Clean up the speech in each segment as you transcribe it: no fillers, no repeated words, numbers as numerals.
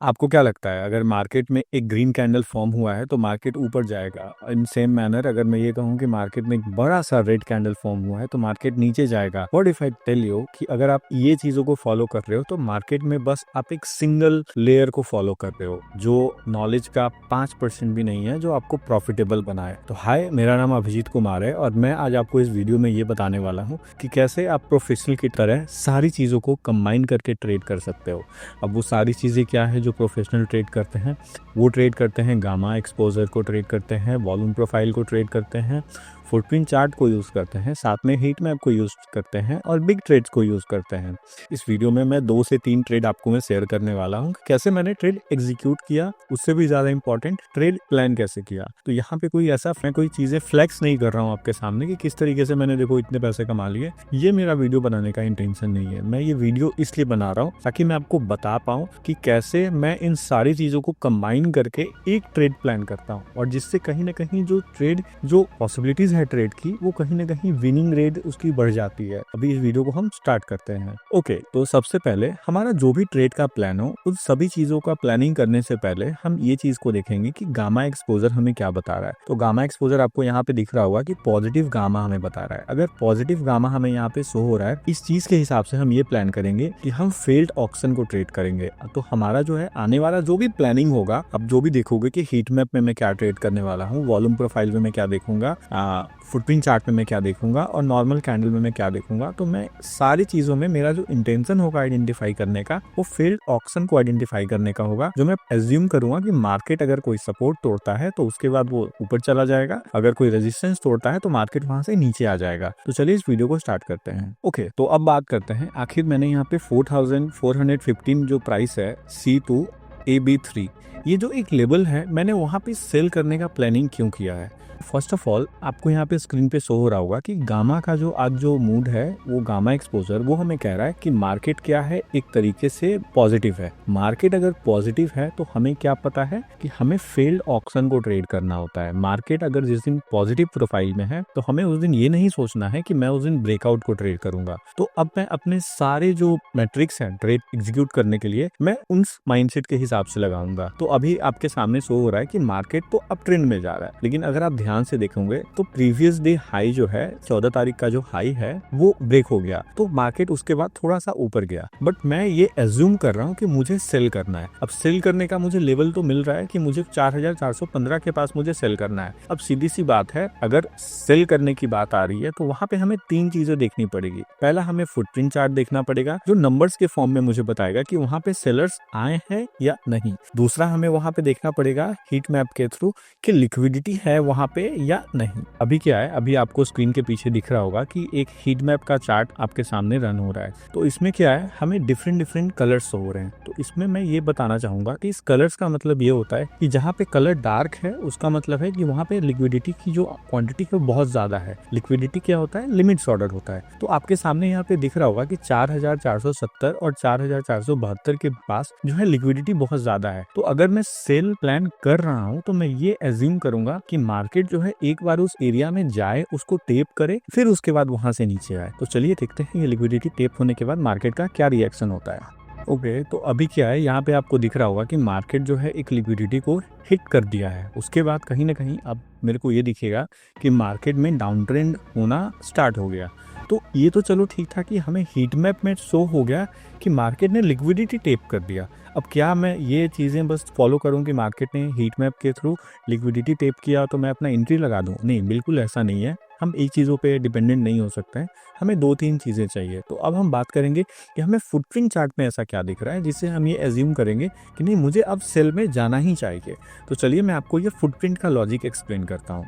आपको क्या लगता है अगर मार्केट में एक ग्रीन कैंडल फॉर्म हुआ है तो मार्केट ऊपर जाएगा? इन सेम मैनर अगर मैं ये कहूँ कि मार्केट में एक बड़ा सा रेड कैंडल फॉर्म हुआ है तो मार्केट नीचे जाएगा। What if I tell you कि अगर आप ये चीजों को फॉलो कर रहे हो तो मार्केट में बस आप एक सिंगल लेयर को फॉलो कर रहे हो जो नॉलेज का 5% भी नहीं है जो आपको प्रॉफिटेबल बनाए। तो हाय, मेरा नाम अभिजीत कुमार है और मैं आज आपको इस वीडियो में ये बताने वाला हूँ कि कैसे आप प्रोफेशनल की तरह सारी चीजों को कंबाइन करके ट्रेड कर सकते हो। अब वो सारी चीजें क्या है जो प्रोफेशनल ट्रेड करते हैं? वो ट्रेड करते हैं गामा एक्सपोजर को ट्रेड करते हैं, वॉल्यूम प्रोफाइल को ट्रेड करते हैं, फुटप्रिंट चार्ट को यूज़ करते हैं, साथ में हीट मैप को यूज़ करते हैं और बिग ट्रेड्स को यूज़ करते हैं। इस वीडियो में मैं 2 से 3 ट्रेड आपको मैं शेयर करने वाला हूँ कि कैसे मैंने ट्रेड एग्जीक्यूट किया, उससे भी ज़्यादा इंपॉर्टेंट ट्रेड प्लान कैसे किया। तो यहाँ पे मैं कोई चीज़ें फ्लैक्स नहीं कर रहा हूँ आपके सामने कि किस तरीके से मैंने देखो इतने पैसे कमा लिए। ये मेरा वीडियो बनाने का इंटेंशन नहीं है। मैं ये वीडियो इसलिए बना रहा हूँ ताकि मैं आपको बता पाऊँ कि कैसे मैं इन सारी चीज़ों को कंबाइन करके एक ट्रेड प्लान करता हूँ और जिससे कहीं ना कहीं जो पॉसिबिलिटीज है ट्रेड की, वो कहीं ना कहीं विनिंग रेट उसकी बढ़ जाती है। अभी इस वीडियो को हम स्टार्ट करते हैं। ओके, तो सबसे पहले हमारा जो भी ट्रेड का प्लान हो, उन सभी चीजों का प्लानिंग करने से पहले हम ये चीज को देखेंगे कि गामा एक्सपोजर हमें क्या बता रहा है। तो गामा एक्सपोजर आपको यहाँ पे दिख रहा होगा कि पॉजिटिव गामा हमें बता रहा है। अगर पॉजिटिव गामा हमें यहाँ पे शो हो रहा है, इस चीज के हिसाब से हम ये प्लान करेंगे कि हम फेल्ड ऑक्शन को ट्रेड करेंगे। तो हमारा जो है आने वाला जो भी प्लानिंग होगा, अब जो भी देखोगे कि हीट मैप में मैं क्या ट्रेड करने वाला हूँ, वॉल्यूम प्रोफाइल में मैं क्या देखूंगा, फुटप्रिंट चार्ट में मैं क्या देखूंगा और नॉर्मल कैंडल में मैं क्या देखूंगा, तो मैं सारी चीजों में मेरा जो इंटेंशन होगा आइडेंटिफाई करने का, वो फील्ड ऑक्शन को आइडेंटिफाई करने का होगा। जो मैं एज्यूम करूंगा कि मार्केट अगर कोई सपोर्ट तोड़ता है तो उसके बाद वो ऊपर चला जाएगा, अगर कोई रेजिस्टेंस तोड़ता है तो मार्केट वहां से नीचे आ जाएगा। तो चलिए इस वीडियो को स्टार्ट करते हैं। ओके, तो अब बात करते हैं आखिर मैंने यहाँ पे 4415 जो प्राइस है C2 AB3, ये जो एक लेवल है, मैंने वहां पे सेल करने का प्लानिंग क्यों किया है। फर्स्ट ऑफ ऑल आपको यहाँ पे स्क्रीन पे शो हो रहा होगा कि गामा का जो आज जो मूड है, वो गामा एक्सपोजर वो हमें कह रहा है कि मार्केट क्या है, एक तरीके से पॉजिटिव है। मार्केट अगर पॉजिटिव है तो हमें क्या पता है कि हमें फेल्ड ऑक्शन को ट्रेड करना होता है। मार्केट अगर जिस दिन पॉजिटिव प्रोफाइल में है तो हमें उस दिन ये नहीं सोचना है कि मैं उस दिन ब्रेकआउट को ट्रेड करूंगा। तो अब मैं अपने सारे जो मैट्रिक्स हैं ट्रेड एग्जीक्यूट करने के लिए मैं उन माइंडसेट के हिसाब से लगाऊंगा। तो अभी आपके सामने शो हो रहा है कि मार्केट तो अप ट्रेंड में जा रहा है, लेकिन अगर आप ध्यान से देखोगे तो प्रीवियस डे हाई जो है 14 तारीख का जो हाई है वो ब्रेक हो गया, तो मार्केट उसके बाद थोड़ा सा ऊपर गया। बट मैं ये एज्यूम कर रहा हूँ कि मुझे सेल करना है। अब सेल करने का मुझे लेवल तो मिल रहा है कि मुझे 4415 के पास मुझे सेल करना है। अब सीधी सी बात है, अगर सेल करने की बात आ रही है तो वहां पे हमें 3 चीजें देखनी पड़ेगी। पहला, हमें फुटप्रिंट चार्ट देखना पड़ेगा जो नंबर्स के फॉर्म में मुझे बताएगा कि वहां पे सेलर्स आए हैं या नहीं। दूसरा, हमें वहां पे देखना पड़ेगा हीट मैप के थ्रू कि लिक्विडिटी है वहां पे या नहीं। अभी क्या है, अभी आपको स्क्रीन के पीछे दिख रहा होगा कि एक हीट मैप का चार्ट आपके सामने रन हो रहा है। तो इसमें क्या है, हमें डिफरेंट कलर्स हो रहे हैं। तो इसमें मैं ये बताना चाहूंगा कि इस कलर्स का मतलब ये होता है कि जहाँ पे कलर डार्क है उसका मतलब है कि वहाँ पे लिक्विडिटी की जो क्वांटिटी है बहुत ज्यादा है। लिक्विडिटी क्या होता है, लिमिट्स ऑर्डर होता है। तो आपके सामने यहाँ पे दिख रहा होगा कि 4470 और 4472 के पास जो है लिक्विडिटी बहुत ज्यादा है। तो अगर मैं सेल प्लान कर रहा हूँ तो मैं ये एज्यूम करूंगा कि मार्केट जो है एक बार उस एरिया में जाए, उसको टेप करे, फिर उसके बाद वहां से नीचे आए। तो चलिए देखते हैं ये लिक्विडिटी टेप होने के बाद मार्केट का क्या रिएक्शन होता है। ओके, तो अभी क्या है, यहाँ पे आपको दिख रहा होगा कि मार्केट जो है एक लिक्विडिटी को हिट कर दिया है। उसके बाद कहीं ना कहीं अब मेरे को ये दिखेगा कि मार्केट में डाउन ट्रेंड होना स्टार्ट हो गया। तो ये तो चलो ठीक था कि हमें हीट मैप में शो हो गया कि मार्केट ने लिक्विडिटी टेप कर दिया। अब क्या मैं ये चीज़ें बस फॉलो करूं कि मार्केट ने हीट मैप के थ्रू लिक्विडिटी टेप किया तो मैं अपना एंट्री लगा दूं? नहीं, बिल्कुल ऐसा नहीं है। हम एक चीज़ों पे डिपेंडेंट नहीं हो सकते हैं, हमें 2-3 चीज़ें चाहिए। तो अब हम बात करेंगे कि हमें फुटप्रिंट चार्ट में ऐसा क्या दिख रहा है जिससे हम ये एज्यूम करेंगे कि नहीं, मुझे अब सेल में जाना ही चाहिए। तो चलिए मैं आपको ये फुटप्रिंट का लॉजिक एक्सप्लेन करता हूँ।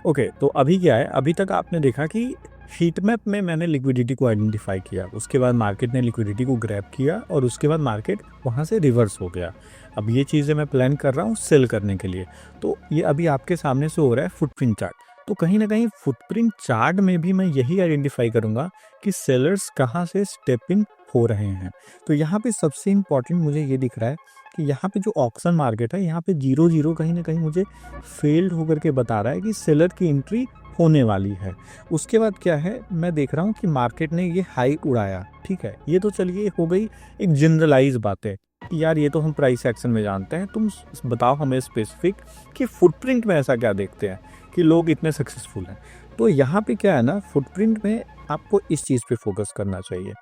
ओके, तो अभी क्या है, अभी तक आपने देखा कि हीट मैप में मैंने लिक्विडिटी को आइडेंटिफाई किया, उसके बाद मार्केट ने लिक्विडिटी को ग्रैब किया और उसके बाद मार्केट वहाँ से रिवर्स हो गया। अब ये चीज़ें मैं प्लान कर रहा हूँ सेल करने के लिए। तो ये अभी आपके सामने से हो रहा है फुटप्रिंट चार्ट। तो कहीं ना कहीं फुटप्रिंट चार्ट में भी मैं यही आइडेंटिफाई करूँगा कि सेलर्स कहाँ से स्टेप इन हो रहे हैं। तो यहाँ पे सबसे इम्पॉर्टेंट मुझे ये दिख रहा है कि यहाँ पे जो ऑक्शन मार्केट है, यहाँ पे 0-0 कहीं ना कहीं मुझे फेल्ड होकर के बता रहा है कि सेलर की एंट्री होने वाली है। उसके बाद क्या है, मैं देख रहा हूँ कि मार्केट ने ये हाई उड़ाया। ठीक है, ये तो चलिए हो गई एक जनरलाइज बात है। कि यार ये तो हम प्राइस एक्शन में जानते हैं, तुम बताओ हमें स्पेसिफिक कि फुटप्रिंट में ऐसा क्या देखते हैं कि लोग इतने सक्सेसफुल हैं। तो यहाँ पे क्या है ना, फुटप्रिंट में आपको इस चीज़ पे फोकस करना चाहिए।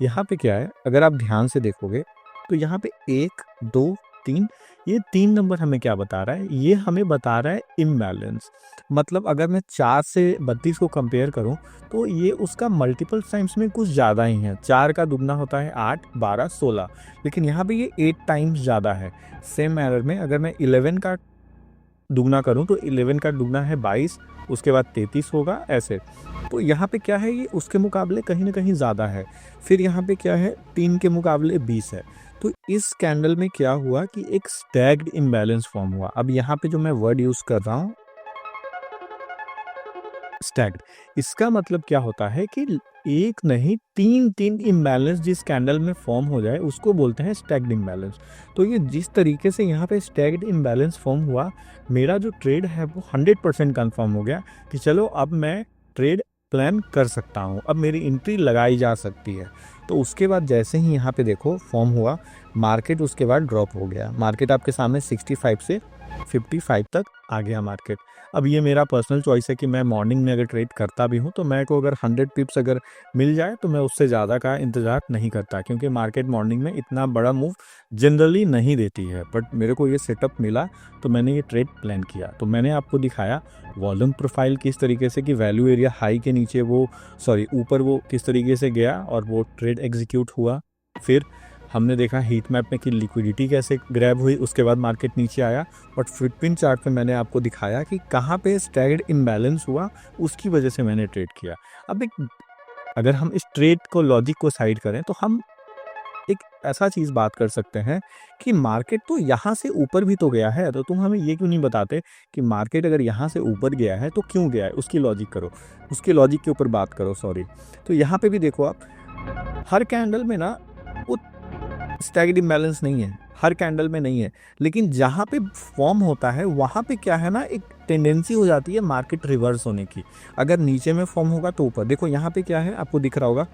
यहाँ पे क्या है, अगर आप ध्यान से देखोगे तो यहाँ पे 1, 2, 3, ये 3 नंबर हमें क्या बता रहा है, ये हमें बता रहा है इम्बैलेंस। मतलब अगर मैं 4 से 32 को कंपेयर करूँ तो ये उसका मल्टीपल टाइम्स में कुछ ज़्यादा ही है। 4 का दुगना होता है 8, 12, 16, लेकिन यहाँ पे ये 8 टाइम्स ज़्यादा है। सेम मैनर में अगर मैं 11 का दुगना करूँ तो 11 का दुगना है 22, उसके बाद 33 होगा, ऐसे। तो यहाँ पे क्या है, ये उसके मुकाबले कहीं ना कहीं ज़्यादा है। फिर यहाँ पे क्या है, 3 के मुकाबले 20 है। तो इस कैंडल में क्या हुआ कि एक स्टैग्ड इम्बैलेंस फॉर्म हुआ। अब यहाँ पे जो मैं वर्ड यूज़ कर रहा हूँ, स्टैग्ड, इसका मतलब क्या होता है कि एक नहीं, 3 इम्बैलेंस जिस कैंडल में फॉर्म हो जाए उसको बोलते हैं स्टैग्ड इम्बैलेंस। तो ये जिस तरीके से यहाँ पे स्टैग्ड इम्बैलेंस फॉर्म हुआ, मेरा जो ट्रेड है वो 100% कंफर्म हो गया कि चलो अब मैं ट्रेड प्लान कर सकता हूँ, अब मेरी एंट्री लगाई जा सकती है। तो उसके बाद जैसे ही यहाँ पे देखो फॉर्म हुआ, मार्केट उसके बाद ड्रॉप हो गया। मार्केट आपके सामने 65 से 55 तक आ गया मार्केट। अब ये मेरा पर्सनल चॉइस है कि मैं मॉर्निंग में अगर ट्रेड करता भी हूँ तो मैं को अगर 100 पिप्स अगर मिल जाए तो मैं उससे ज़्यादा का इंतज़ार नहीं करता, क्योंकि मार्केट मॉर्निंग में इतना बड़ा मूव जनरली नहीं देती है। बट मेरे को ये सेटअप मिला तो मैंने ये ट्रेड प्लान किया। तो मैंने आपको दिखाया वॉल्यूम प्रोफाइल किस तरीके से कि वैल्यू एरिया हाई के नीचे वो ऊपर वो किस तरीके से गया और वो ट्रेड एग्जीक्यूट हुआ। फिर हमने देखा हीट मैप में कि लिक्विडिटी कैसे ग्रैब हुई, उसके बाद मार्केट नीचे आया। और फुटप्रिंट चार्ट पे मैंने आपको दिखाया कि कहाँ पे स्टैग्ड इम्बैलेंस हुआ, उसकी वजह से मैंने ट्रेड किया। अब एक अगर हम इस ट्रेड को लॉजिक को साइड करें तो हम एक ऐसा चीज़ बात कर सकते हैं कि मार्केट तो यहाँ से ऊपर भी तो गया है, तो तुम हमें ये क्यों नहीं बताते कि मार्केट अगर यहाँ से ऊपर गया है तो क्यों गया है, उसकी लॉजिक करो, उसके लॉजिक के ऊपर बात करो। सॉरी, तो यहाँ पे भी देखो आप, हर कैंडल में ना वो स्टैग्ड इम्बैलेंस नहीं है, हर कैंडल में नहीं है, लेकिन जहाँ पे फॉर्म होता है वहाँ पे क्या है ना, एक टेंडेंसी हो जाती है मार्केट रिवर्स होने की। अगर नीचे में फॉर्म होगा तो ऊपर। देखो यहाँ पे क्या है, आपको दिख रहा होगा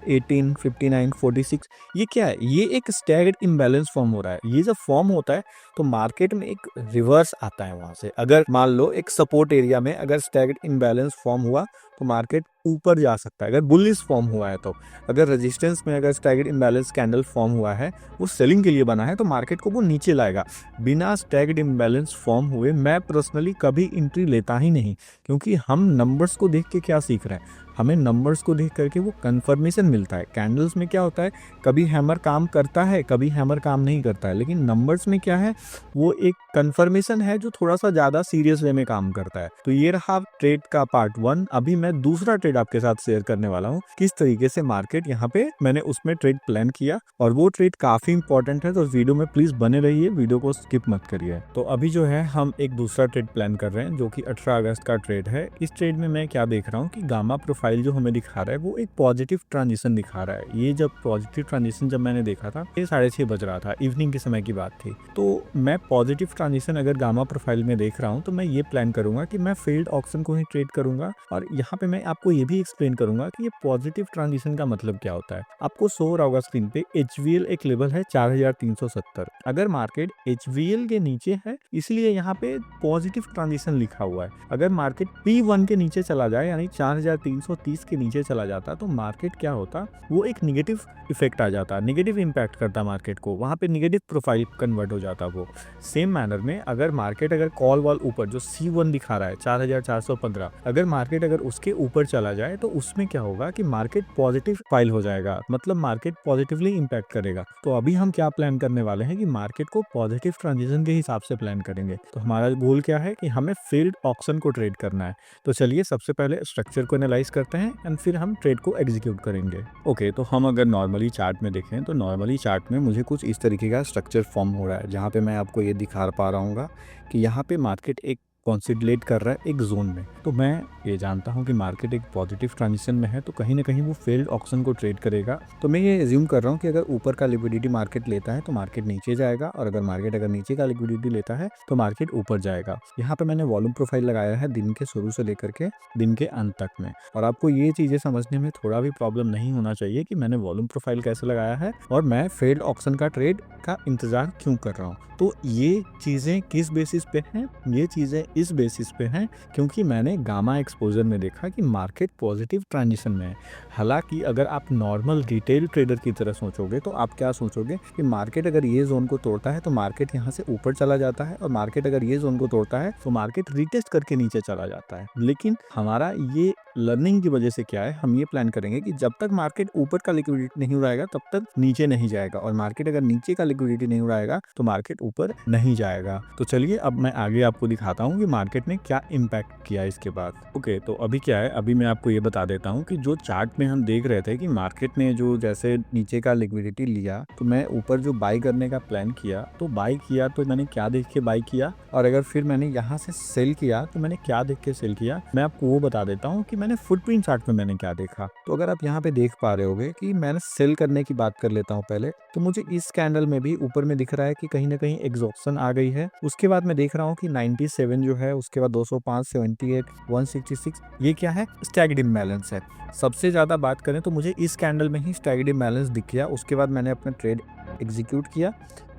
18, 59, 46, ये क्या है, ये एक स्टैग्ड इम्बैलेंस फॉर्म हो रहा है। ये जब फॉर्म होता है तो मार्केट में एक रिवर्स आता है वहाँ से। अगर मान लो एक सपोर्ट एरिया में अगर स्टैग्ड इम्बैलेंस फॉर्म हुआ तो मार्केट ऊपर जा सकता है, अगर बुलिश फॉर्म हुआ है तो। अगर रेजिस्टेंस में अगर स्टैग्ड इम्बैलेंस कैंडल फॉर्म हुआ है, वो सेलिंग के लिए बना है, तो मार्केट को वो नीचे लाएगा। बिना स्टैग्ड इम्बैलेंस फॉर्म हुए मैं पर्सनली कभी एंट्री लेता ही नहीं, क्योंकि हम नंबर्स को देख के क्या सीख रहे हैं, हमें नंबर्स को देख करके वो कंफर्मेशन मिलता है। कैंडल्स में क्या होता है, कभी हैमर काम करता है, कभी हैमर काम नहीं करता है, लेकिन नंबर्स में क्या है, वो एक कंफर्मेशन है जो थोड़ा सा ज़्यादा सीरियस वे में काम करता है। तो ये रहा ट्रेड का पार्ट 1। अभी मैं दूसरा ट्रेड आपके साथ शेयर करने वाला हूँ, किस तरीके से मार्केट यहाँ पे मैंने उसमें ट्रेड प्लान किया, और वो ट्रेड काफ़ी इंपॉर्टेंट है। तो वीडियो में प्लीज़ बने रहिए, वीडियो को स्किप मत करिए। तो अभी जो है हम एक दूसरा ट्रेड प्लान कर रहे हैं जो कि 18 अगस्त का ट्रेड है। इस ट्रेड में मैं क्या देख रहा हूँ कि गामा प्रोफाइल जो हमें दिखा रहा है वो एक पॉजिटिव ट्रांजिशन दिखा रहा है। ये जब पॉजिटिव ट्रांजिशन जब मैंने देखा था, ये 6:30 बज रहा था, इवनिंग के समय की बात थी। तो मैं पॉजिटिव ट्रांजिशन अगर गामा प्रोफाइल में देख रहा हूँ तो मैं ये प्लान करूंगा कि मैं फेल्ड ऑक्शन को ही ट्रेड करूंगा। और यहाँ पे मैं आपको ये भी एक्सप्लेन करूंगा कि ये पॉजिटिव ट्रांजिशन का मतलब क्या होता है। आपको शो हो रहा होगा स्क्रीन पे, HVL एक लेवल है 4370। अगर मार्केट HVL के नीचे है इसलिए यहाँ पे पॉजिटिव ट्रांजिशन लिखा हुआ है। अगर मार्केट P1 के नीचे चला जाए, यानी 4330 के नीचे चला जाता, तो मार्केट क्या होता, वो एक निगेटिव इफेक्ट आ जाता, निगेटिव इम्पैक्ट करता मार्केट को, वहाँ पे निगेटिव प्रोफाइल कन्वर्ट हो जाता वो। सेम मैनर में अगर मार्केट अगर कॉल वॉल ऊपर जो C1 दिखा रहा है 4415, अगर मार्केट अगर उसके ऊपर चला जाए तो उसमें क्या होगा कि मार्केट पॉजिटिव फाइल हो जाएगा, मतलब मार्केट पॉजिटिवली इम्पैक्ट करेगा। तो अभी हम क्या प्लान करने वाले हैं कि मार्केट को पॉजिटिव ट्रांजिशन के हिसाब से प्लान करेंगे। तो हमारा गोल क्या है कि हमें फील्ड ऑक्शन को ट्रेड करना है। तो चलिए सबसे पहले स्ट्रक्चर को एनालाइज करते हैं एंड फिर हम ट्रेड को एग्जीक्यूट करेंगे। ओके, तो हम अगर नॉर्मली चार्ट में देखें तो नॉर्मली चार्ट में मुझे कुछ इस तरीके का स्ट्रक्चर फॉर्म हो रहा है, जहाँ पे मैं आपको ये दिखा पा रहा हूँ कि यहाँ पे मार्केट एक कंसोलिडेट कर रहा है एक जोन में। तो मैं ये जानता हूँ कि मार्केट एक पॉजिटिव ट्रांजिशन में है, तो कहीं ना कहीं वो फेल्ड ऑक्शन को ट्रेड करेगा। तो मैं ये एज्यूम कर रहा हूँ कि अगर ऊपर का लिक्विडिटी मार्केट लेता है तो मार्केट नीचे जाएगा, और अगर मार्केट नीचे का लिक्विडिटी लेता है तो मार्केट ऊपर जाएगा। यहाँ पे मैंने वॉल्यूम प्रोफाइल लगाया है दिन के शुरू से लेकर के दिन के अंत तक में, और आपको ये चीजें समझने में थोड़ा भी प्रॉब्लम नहीं होना चाहिए कि मैंने वॉल्यूम प्रोफाइल कैसे लगाया है और मैं फेल्ड ऑक्शन का ट्रेड का इंतजार क्यों कर रहा हूँ। तो ये चीजें किस बेसिस पे हैं? ये चीजें इस बेसिस पे हैं क्योंकि मैंने गामा एक्सपोजर में देखा कि मार्केट पॉजिटिव ट्रांजिशन में है। हालांकि अगर आप नॉर्मल रिटेल ट्रेडर की तरह सोचोगे तो आप क्या सोचोगे कि मार्केट अगर ये जोन को तोड़ता है तो मार्केट यहाँ से ऊपर चला जाता है, और मार्केट अगर ये जोन को तोड़ता है तो मार्केट रिटेस्ट करके नीचे चला जाता है। लेकिन हमारा ये लर्निंग की वजह से क्या है, हम ये प्लान करेंगे कि जब तक मार्केट ऊपर का लिक्विडिटी नहीं उड़ाएगा तब तक नीचे नहीं जाएगा, और मार्केट अगर नीचे का लिक्विडिटी नहीं उड़ाएगा तो मार्केट ऊपर नहीं जाएगा। तो चलिए अब मैं आगे आपको दिखाता हूँ कि मार्केट ने क्या इम्पैक्ट किया इसके बाद। ओके, तो अभी क्या है, अभी मैं आपको ये बता देता हूँ कि जो चार्ट में हम देख रहे थे कि मार्केट ने जो जैसे नीचे का लिक्विडिटी लिया तो मैं ऊपर जो बाई करने का प्लान किया, तो बाई किया तो मैंने क्या देख के बाई किया, और अगर फिर मैंने यहाँ से सेल किया तो मैंने क्या देख के सेल किया, मैं आपको वो बता देता हूँ कि मैंने फुटप्रिंट चार्ट में मैंने क्या देखा। तो अगर आप यहाँ पे देख पा रहे होगे कि मैंने सेल करने की बात कर लेता हूँ पहले, तो मुझे इस कैंडल में भी ऊपर में दिख रहा है कि कहीं ना कहीं एग्जॉस्शन आ गई है। उसके बाद मैं देख रहा हूँ कि 97 जो है, उसके बाद 205, 78, 166, ये क्या है, स्टैग्ड इम्बैलेंस है। सबसे ज्यादा बात करें तो मुझे इस कैंडल में ही स्टैग्ड इम्बैलेंस दिख गया। उसके बाद मैंने अपना ट्रेड एग्जीक्यूट किया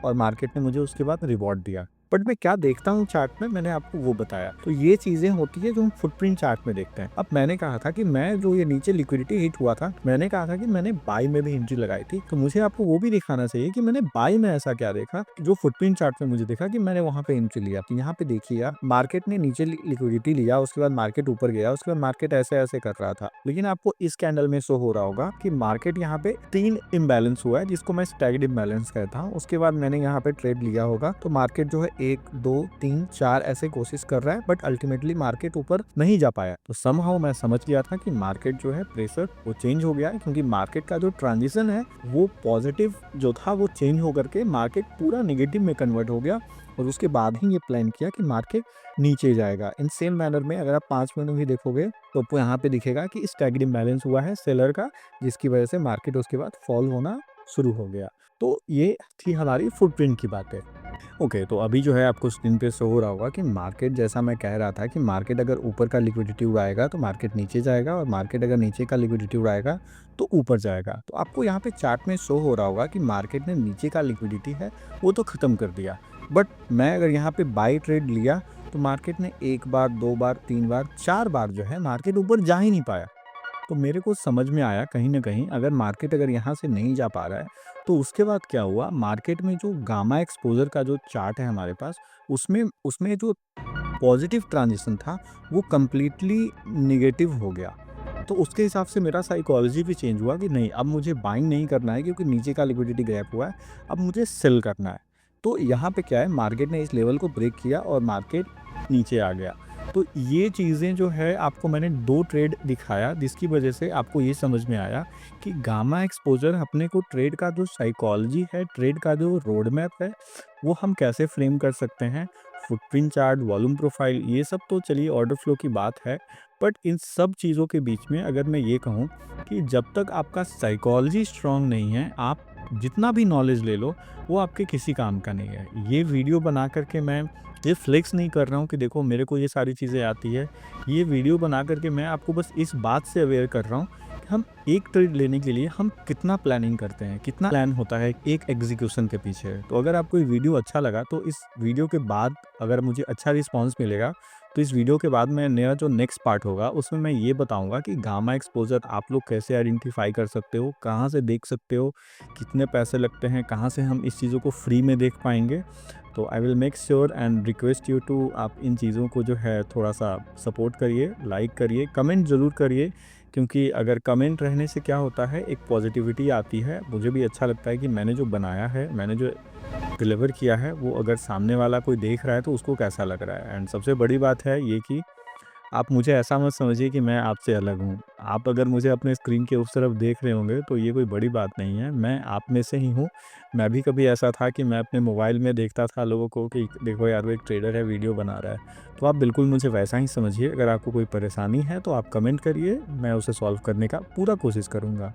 और मार्केट ने मुझे उसके बाद रिवॉर्ड दिया। बट मैं क्या देखता हूँ चार्ट में, मैंने आपको वो बताया। तो ये चीजें होती है जो हम फुटप्रिंट चार्ट में देखते हैं। अब मैंने कहा था कि मैं जो ये नीचे लिक्विडिटी हिट हुआ था, मैंने कहा था कि मैंने बाई में भी एंट्री लगाई थी, तो मुझे आपको वो भी दिखाना चाहिए कि मैंने बाई में ऐसा क्या देखा जो फुटप्रिंट चार्ट में मुझे देखा कि मैंने वहां पे एंट्री लिया। तो यहाँ पे देखिए यार, मार्केट ने नीचे लिक्विडिटी लिया, उसके बाद मार्केट ऊपर गया, उसके बाद मार्केट ऐसे ऐसे कर रहा था। लेकिन आपको इस कैंडल में शो हो रहा होगा कि मार्केट यहाँ पे 3 इम्बैलेंस हुआ है, जिसको मैं स्टैग्ड इम्बैलेंस कहता हूँ। उसके बाद मैंने यहाँ पे ट्रेड लिया होगा, तो मार्केट जो है 1, 2, 3, 4 ऐसे कोशिश कर रहा है, बट अल्टीमेटली मार्केट ऊपर नहीं जा पाया। तो समहाउ मैं समझ गया था कि मार्केट जो है प्रेशर वो चेंज हो गया है, क्योंकि मार्केट का जो ट्रांजिशन है वो पॉजिटिव जो था वो चेंज होकर के मार्केट पूरा नेगेटिव में कन्वर्ट हो गया। और उसके बाद ही ये प्लान किया कि मार्केट नीचे जाएगा। इन सेम मैनर में अगर आप 5 मिनट भी देखोगे तो आपको यहाँ पे दिखेगा कि स्टैग्ड इम्बैलेंस हुआ है सेलर का, जिसकी वजह से मार्केट उसके बाद फॉल होना शुरू हो गया। तो ये थी हमारी फुटप्रिंट की बातें। ओके, तो अभी जो है आपको स्क्रीन पे शो हो रहा होगा कि मार्केट, जैसा मैं कह रहा था कि मार्केट अगर ऊपर का लिक्विडिटी उड़ाएगा तो मार्केट नीचे जाएगा, और मार्केट अगर नीचे का लिक्विडिटी उड़ाएगा तो ऊपर जाएगा। तो आपको यहाँ पे चार्ट में शो हो रहा होगा कि मार्केट ने नीचे का लिक्विडिटी है वो तो ख़त्म कर दिया, बट मैं अगर यहाँ पे बाई ट्रेड लिया तो मार्केट ने 1 बार, 2 बार, 3 बार, 4 बार जो है मार्केट ऊपर जा ही नहीं पाया। तो मेरे को समझ में आया कहीं ना कहीं अगर मार्केट अगर यहाँ से नहीं जा पा रहा है तो उसके बाद क्या हुआ, मार्केट में जो गामा एक्सपोजर का जो चार्ट है हमारे पास, उसमें उसमें जो पॉजिटिव ट्रांजिशन था वो कम्प्लीटली निगेटिव हो गया। तो उसके हिसाब से मेरा साइकोलॉजी भी चेंज हुआ कि नहीं, अब मुझे बाइंग नहीं करना है क्योंकि नीचे का लिक्विडिटी गैप हुआ है, अब मुझे सेल करना है। तो यहाँ पे क्या है, मार्केट ने इस लेवल को ब्रेक किया और मार्केट नीचे आ गया। तो ये चीज़ें जो है आपको मैंने 2 ट्रेड दिखाया, जिसकी वजह से आपको ये समझ में आया कि गामा एक्सपोजर अपने को ट्रेड का जो साइकोलॉजी है, ट्रेड का जो रोड मैप है, वो हम कैसे फ्रेम कर सकते हैं। फुटप्रिंट चार्ट, वॉल्यूम प्रोफाइल, ये सब तो चलिए ऑर्डर फ्लो की बात है, बट इन सब चीज़ों के बीच में अगर मैं ये कहूँ कि जब तक आपका साइकोलॉजी स्ट्रांग नहीं है, आप जितना भी नॉलेज ले लो वो आपके किसी काम का नहीं है। ये वीडियो बना करके मैं ये फ्लेक्स नहीं कर रहा हूँ कि देखो मेरे को ये सारी चीज़ें आती है। ये वीडियो बना करके मैं आपको बस इस बात से अवेयर कर रहा हूँ कि हम एक ट्रेड लेने के लिए हम कितना प्लानिंग करते हैं, कितना प्लान होता है एक एग्जीक्यूशन के पीछे। तो अगर आपको ये वीडियो अच्छा लगा तो इस वीडियो के बाद अगर मुझे अच्छा रिस्पॉन्स मिलेगा तो इस वीडियो के बाद मैं मेरा जो नेक्स्ट पार्ट होगा उसमें मैं ये बताऊंगा कि गामा एक्सपोजर आप लोग कैसे आइडेंटिफाई कर सकते हो, कहाँ से देख सकते हो, कितने पैसे लगते हैं, कहाँ से हम इस चीज़ों को फ्री में देख पाएंगे। तो I will make sure and request you to आप इन चीज़ों को जो है थोड़ा सा सपोर्ट करिए, लाइक करिए, कमेंट ज़रूर करिए, क्योंकि अगर कमेंट रहने से क्या होता है, एक पॉजिटिविटी आती है। मुझे भी अच्छा लगता है कि मैंने जो बनाया है, मैंने जो डिलीवर किया है, वो अगर सामने वाला कोई देख रहा है तो उसको कैसा लग रहा है। एंड सबसे बड़ी बात है ये कि आप मुझे ऐसा मत समझिए कि मैं आपसे अलग हूँ। आप अगर मुझे अपने स्क्रीन के उस तरफ देख रहे होंगे तो ये कोई बड़ी बात नहीं है, मैं आप में से ही हूँ। मैं भी कभी ऐसा था कि मैं अपने मोबाइल में देखता था लोगों को कि देखो यार वो एक ट्रेडर है, वीडियो बना रहा है। तो आप बिल्कुल मुझे वैसा ही समझिए, अगर आपको कोई परेशानी है तो आप कमेंट करिए, मैं उसे सॉल्व करने का पूरा कोशिश करूँगा।